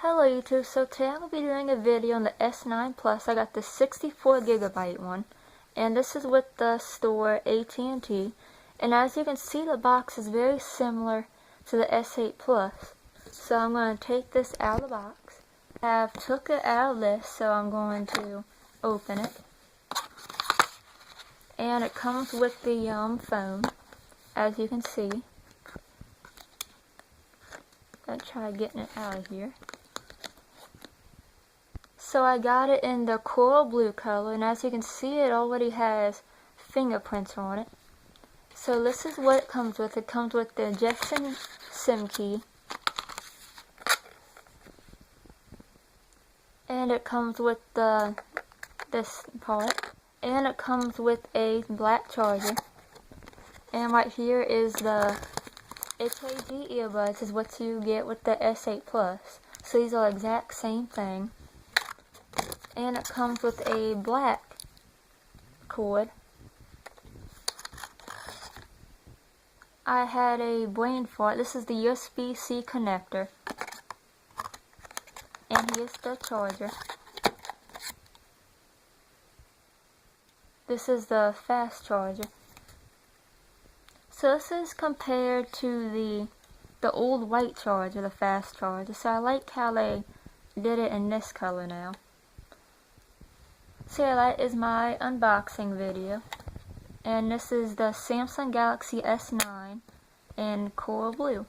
Hello YouTube, so today I'm going to be doing a video on the S9 Plus. I got the 64GB one, and this is with the store AT&T, and as you can see the box is very similar to the S8 Plus. So I'm going to take this out of the box. I have took it out of this, so I'm going to open it. And it comes with the phone, as you can see. Gonna try getting it out of here. So I got it in the coral blue color, and as you can see it already has fingerprints on it. So this is what it comes with. It comes with the ejection SIM key. And it comes with this part. And it comes with a black charger. And right here is the HAG earbuds is what you get with the S8 Plus. So these are the exact same thing. And it comes with a black cord. I had a brain fart. This is the USB-C connector. And here's the charger. This is the fast charger. So this is compared to the old white charger, the fast charger. So I like how they did it in this color now. So yeah, that is my unboxing video. And this is the Samsung Galaxy S9 in coral blue.